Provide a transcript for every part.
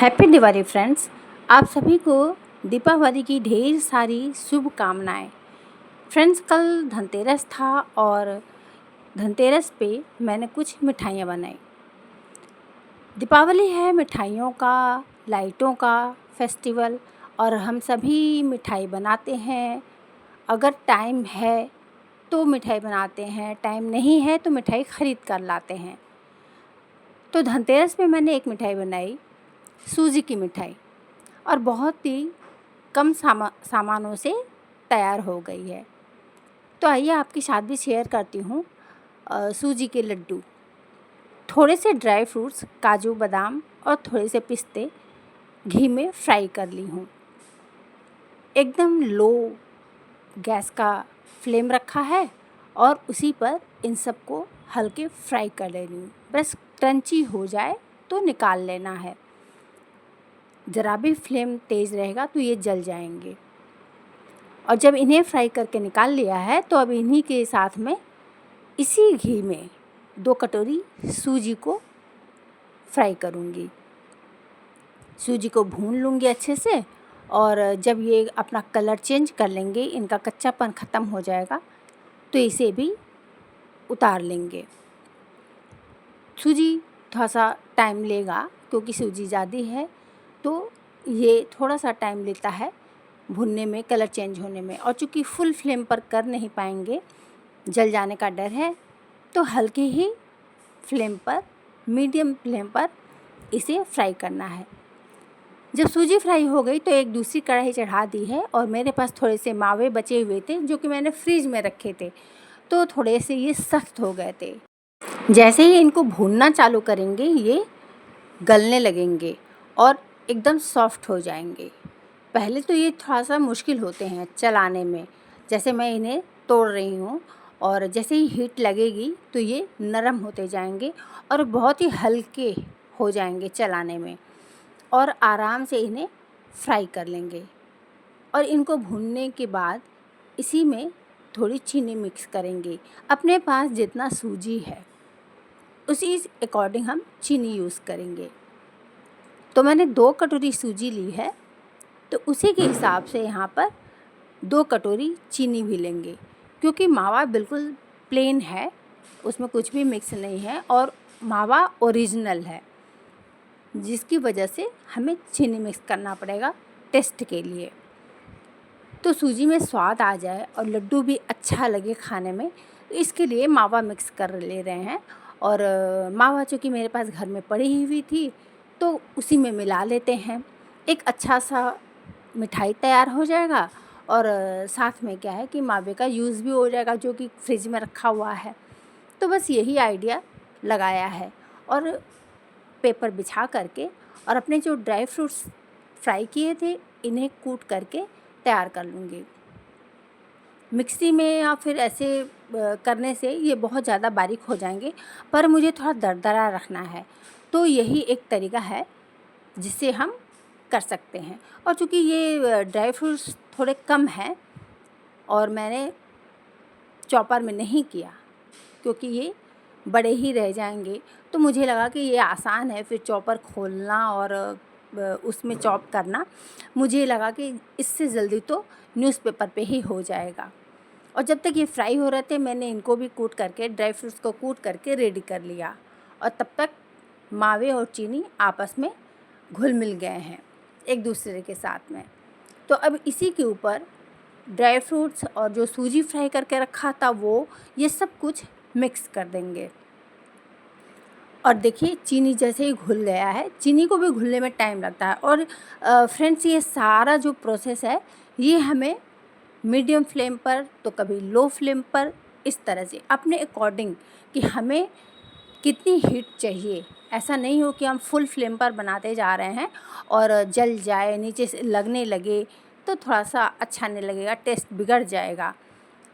Happy Diwali friends. आप सभी को दीपावली की ढेर सारी शुभकामनाएं। फ्रेंड्स, कल धनतेरस था और धनतेरस पे मैंने कुछ मिठाइयाँ बनाई। दीपावली है मिठाइयों का, लाइटों का फेस्टिवल और हम सभी मिठाई बनाते हैं। अगर टाइम है तो मिठाई बनाते हैं, टाइम नहीं है तो मिठाई ख़रीद कर लाते हैं। तो धनतेरस पे मैंने एक मिठाई बनाई, सूजी की मिठाई, और बहुत ही कम सामानों से तैयार हो गई है। तो आइए आपके साथ भी शेयर करती हूँ। सूजी के लड्डू, थोड़े से ड्राई फ्रूट्स, काजू बादाम और थोड़े से पिस्ते घी में फ्राई कर ली हूँ। एकदम लो गैस का फ्लेम रखा है और उसी पर इन सबको हल्के फ्राई कर ले रही हूँ। बस क्रंची हो जाए तो निकाल लेना है। ज़रा भी फ्लेम तेज़ रहेगा तो ये जल जाएंगे। और जब इन्हें फ्राई करके निकाल लिया है तो अब इन्हीं के साथ में इसी घी में 2 कटोरी सूजी को फ्राई करूँगी। सूजी को भून लूँगी अच्छे से, और जब ये अपना कलर चेंज कर लेंगे, इनका कच्चापन ख़त्म हो जाएगा, तो इसे भी उतार लेंगे। सूजी थोड़ा सा टाइम लेगा क्योंकि सूजी ज़्यादा है, तो ये थोड़ा सा टाइम लेता है भुनने में, कलर चेंज होने में। और चूँकि फुल फ्लेम पर कर नहीं पाएंगे, जल जाने का डर है, तो हल्के ही फ्लेम पर, मीडियम फ्लेम पर इसे फ्राई करना है। जब सूजी फ्राई हो गई तो एक दूसरी कढ़ाई चढ़ा दी है, और मेरे पास थोड़े से मावे बचे हुए थे जो कि मैंने फ्रीज में रखे थे, तो थोड़े से ये सख्त हो गए थे। जैसे ही इनको भूनना चालू करेंगे ये गलने लगेंगे और एकदम सॉफ्ट हो जाएंगे। पहले तो ये थोड़ा सा मुश्किल होते हैं चलाने में, जैसे मैं इन्हें तोड़ रही हूँ, और जैसे ही हीट लगेगी तो ये नरम होते जाएंगे और बहुत ही हल्के हो जाएंगे चलाने में, और आराम से इन्हें फ्राई कर लेंगे। और इनको भूनने के बाद इसी में थोड़ी चीनी मिक्स करेंगे। अपने पास जितना सूजी है उसी अकॉर्डिंग हम चीनी यूज़ करेंगे। तो मैंने 2 कटोरी सूजी ली है, तो उसी के हिसाब से यहाँ पर 2 कटोरी चीनी भी लेंगे, क्योंकि मावा बिल्कुल प्लेन है, उसमें कुछ भी मिक्स नहीं है और मावा ओरिजिनल है, जिसकी वजह से हमें चीनी मिक्स करना पड़ेगा टेस्ट के लिए। तो सूजी में स्वाद आ जाए और लड्डू भी अच्छा लगे खाने में, तो इसके लिए मावा मिक्स कर ले रहे हैं। और मावा चूँकि मेरे पास घर में पड़ी हुई थी, तो उसी में मिला लेते हैं। एक अच्छा सा मिठाई तैयार हो जाएगा, और साथ में क्या है कि मावे का यूज़ भी हो जाएगा जो कि फ्रिज में रखा हुआ है। तो बस यही आइडिया लगाया है, और पेपर बिछा करके और अपने जो ड्राई फ्रूट्स फ्राई किए थे इन्हें कूट करके तैयार कर लूँगी। मिक्सी में या फिर ऐसे करने से ये बहुत ज़्यादा बारीक हो जाएंगे, पर मुझे थोड़ा दरदरा रखना है, तो यही एक तरीका है जिससे हम कर सकते हैं। और चूँकि ये ड्राई फ्रूट्स थोड़े कम हैं और मैंने चॉपर में नहीं किया क्योंकि ये बड़े ही रह जाएंगे, तो मुझे लगा कि ये आसान है फिर चॉपर खोलना और उसमें चॉप करना। मुझे लगा कि इससे जल्दी तो न्यूज़पेपर पे ही हो जाएगा। और जब तक ये फ्राई हो रहे थे मैंने इनको भी कूट करके, ड्राई फ्रूट्स को कूट करके रेडी कर लिया, और तब तक मावे और चीनी आपस में घुल मिल गए हैं एक दूसरे के साथ में। तो अब इसी के ऊपर ड्राई फ्रूट्स और जो सूजी फ्राई करके रखा था वो, ये सब कुछ मिक्स कर देंगे। और देखिए चीनी जैसे ही घुल गया है, चीनी को भी घुलने में टाइम लगता है। और फ्रेंड्स, ये सारा जो प्रोसेस है ये हमें मीडियम फ्लेम पर तो कभी लो फ्लेम पर, इस तरह से अपने अकॉर्डिंग कि हमें कितनी हीट चाहिए। ऐसा नहीं हो कि हम फुल फ्लेम पर बनाते जा रहे हैं और जल जाए, नीचे से लगने लगे, तो थोड़ा सा अच्छा नहीं लगेगा, टेस्ट बिगड़ जाएगा।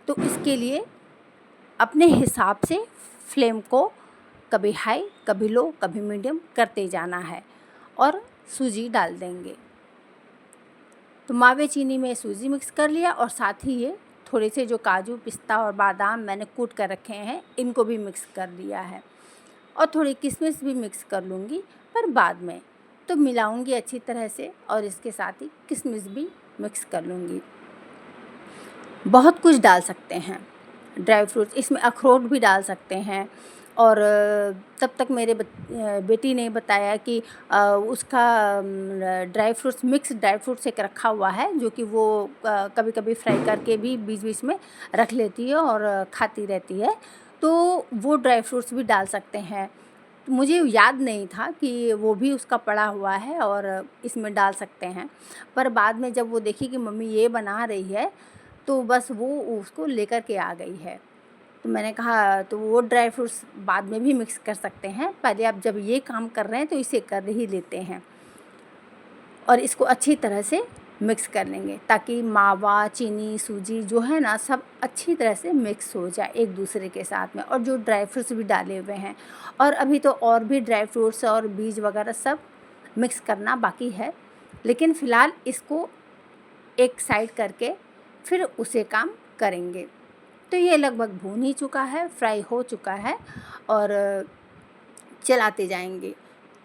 तो इसके लिए अपने हिसाब से फ्लेम को कभी हाई, कभी लो, कभी मीडियम करते जाना है, और सूजी डाल देंगे। तो मावे चीनी में सूजी मिक्स कर लिया, और साथ ही ये थोड़े से जो काजू, पिस्ता और बादाम मैंने कूट कर रखे हैं इनको भी मिक्स कर लिया है, और थोड़ी किशमिश भी मिक्स कर लूँगी पर बाद में। तो मिलाऊंगी अच्छी तरह से और इसके साथ ही किशमिश भी मिक्स कर लूँगी। बहुत कुछ डाल सकते हैं ड्राई फ्रूट्स, इसमें अखरोट भी डाल सकते हैं। और तब तक मेरे बेटी ने बताया कि उसका dry fruits, mix dry fruits एक रखा हुआ है जो कि वो कभी कभी फ्राई करके भी बीच बीच में रख लेती है और खाती रहती है, तो वो ड्राई फ्रूट्स भी डाल सकते हैं। मुझे याद नहीं था कि वो भी उसका पड़ा हुआ है और इसमें डाल सकते हैं, पर बाद में जब वो देखी कि मम्मी ये बना रही है तो बस वो उसको लेकर के आ गई है। तो मैंने कहा तो वो ड्राई फ्रूट्स बाद में भी मिक्स कर सकते हैं, पहले आप जब ये काम कर रहे हैं तो इसे कर ही लेते हैं। और इसको अच्छी तरह से मिक्स कर लेंगे ताकि मावा, चीनी, सूजी जो है ना सब अच्छी तरह से मिक्स हो जाए एक दूसरे के साथ में, और जो ड्राई फ्रूट्स भी डाले हुए हैं। और अभी तो और भी ड्राई फ्रूट्स और बीज वगैरह सब मिक्स करना बाकी है, लेकिन फ़िलहाल इसको एक साइड करके फिर उसे काम करेंगे। तो ये लगभग भून ही चुका है, फ्राई हो चुका है और चलाते जाएंगे,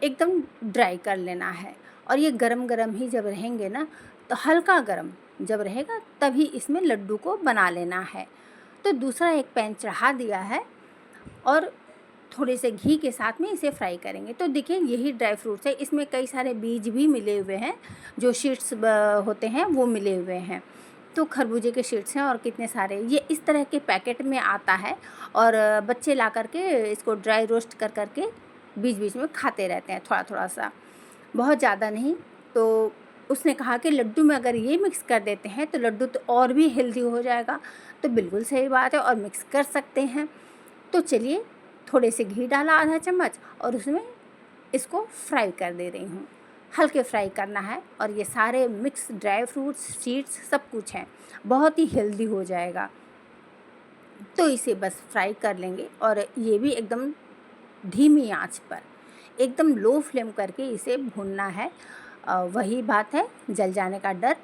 एकदम ड्राई कर लेना है। और ये गरम गरम ही जब रहेंगे ना, तो हल्का गरम जब रहेगा तभी इसमें लड्डू को बना लेना है। तो दूसरा एक पैन चढ़ा दिया है और थोड़े से घी के साथ में इसे फ्राई करेंगे। तो देखिए यही ड्राई फ्रूट्स है, इसमें कई सारे बीज भी मिले हुए हैं, जो सीड्स होते हैं वो मिले हुए हैं। तो खरबूजे के सीड्स हैं और कितने सारे, ये इस तरह के पैकेट में आता है और बच्चे ला करके इसको ड्राई रोस्ट कर करके बीच बीच में खाते रहते हैं, थोड़ा थोड़ा सा, बहुत ज़्यादा नहीं। तो उसने कहा कि लड्डू में अगर ये मिक्स कर देते हैं तो लड्डू तो और भी हेल्दी हो जाएगा। तो बिल्कुल सही बात है और मिक्स कर सकते हैं। तो चलिए थोड़े से घी डाला आधा चम्मच और उसमें इसको फ्राई कर दे रही हूँ, हल्के फ्राई करना है। और ये सारे मिक्स ड्राई फ्रूट्स, सीड्स सब कुछ हैं, बहुत ही हेल्दी हो जाएगा। तो इसे बस फ्राई कर लेंगे और ये भी एकदम धीमी आंच पर, एकदम लो फ्लेम करके इसे भूनना है। वही बात है जल जाने का डर,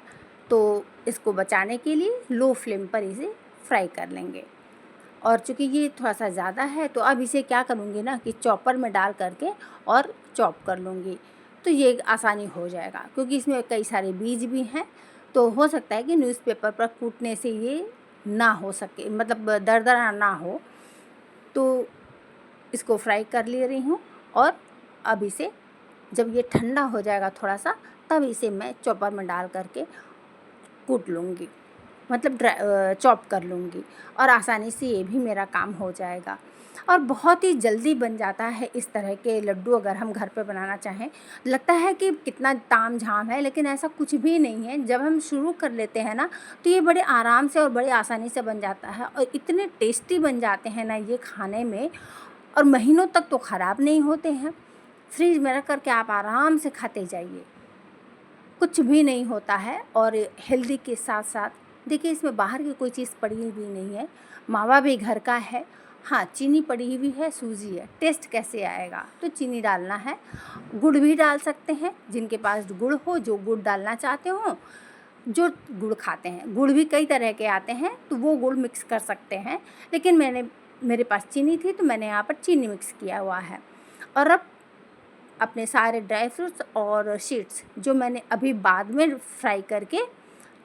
तो इसको बचाने के लिए लो फ्लेम पर इसे फ्राई कर लेंगे। और चूँकि ये थोड़ा सा ज़्यादा है तो अब इसे क्या करूँगी ना कि चॉपर में डाल करके और चॉप कर लूँगी, तो ये आसानी हो जाएगा। क्योंकि इसमें कई सारे बीज भी हैं, तो हो सकता है कि न्यूज़पेपर पर कूटने से ये ना हो सके, मतलब दरदरा ना हो। तो इसको फ्राई कर ले रही हूँ और अब इसे जब ये ठंडा हो जाएगा थोड़ा सा, तब इसे मैं चॉपर में डाल करके कूट लूँगी, मतलब चॉप कर लूँगी और आसानी से ये भी मेरा काम हो जाएगा। और बहुत ही जल्दी बन जाता है इस तरह के लड्डू, अगर हम घर पे बनाना चाहें। लगता है कि कितना ताम झाम है, लेकिन ऐसा कुछ भी नहीं है। जब हम शुरू कर लेते हैं ना, तो ये बड़े आराम से और बड़े आसानी से बन जाता है और इतने टेस्टी बन जाते हैं ना ये खाने में, और महीनों तक तो ख़राब नहीं होते हैं। फ्रिज में रख करके आप आराम से खाते जाइए, कुछ भी नहीं होता है। और हेल्दी के साथ साथ देखिए इसमें बाहर की कोई चीज़ पड़ी हुई नहीं है, मावा भी घर का है। हाँ, चीनी पड़ी हुई है, सूजी है, टेस्ट कैसे आएगा? तो चीनी डालना है, गुड़ भी डाल सकते हैं जिनके पास गुड़ हो, जो गुड़ डालना चाहते हो, जो गुड़ खाते हैं। गुड़ भी कई तरह के आते हैं, तो वो गुड़ मिक्स कर सकते हैं, लेकिन मेरे पास चीनी थी तो मैंने यहाँ पर चीनी मिक्स किया हुआ है। और अब अपने सारे ड्राई फ्रूट्स और सीड्स जो मैंने अभी बाद में फ्राई करके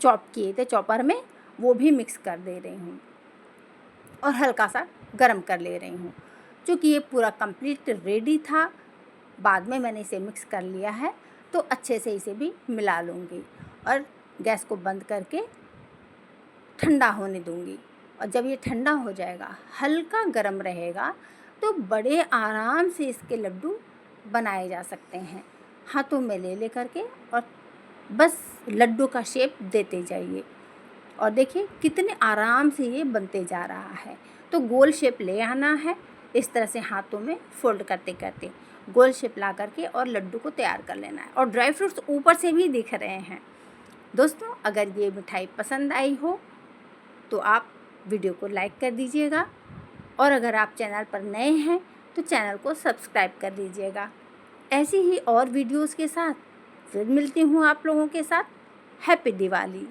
चॉप किए थे चॉपर में, वो भी मिक्स कर दे रही हूँ और हल्का सा गरम कर ले रही हूँ। क्योंकि ये पूरा कंप्लीट रेडी था, बाद में मैंने इसे मिक्स कर लिया है, तो अच्छे से इसे भी मिला लूँगी और गैस को बंद करके ठंडा होने दूँगी। और जब ये ठंडा हो जाएगा, हल्का गरम रहेगा, तो बड़े आराम से इसके लड्डू बनाए जा सकते हैं। हाथों में ले करके और बस लड्डू का शेप देते जाइए और देखिए कितने आराम से ये बनते जा रहा है। तो गोल शेप ले आना है, इस तरह से हाथों में फोल्ड करते करते गोल शेप ला करके और लड्डू को तैयार कर लेना है। और ड्राई फ्रूट्स ऊपर से भी दिख रहे हैं। दोस्तों, अगर ये मिठाई पसंद आई हो तो आप वीडियो को लाइक कर दीजिएगा, और अगर आप चैनल पर नए हैं तो चैनल को सब्सक्राइब कर लीजिएगा। ऐसी ही और वीडियोस के साथ फिर मिलती हूँ आप लोगों के साथ। हैप्पी दिवाली।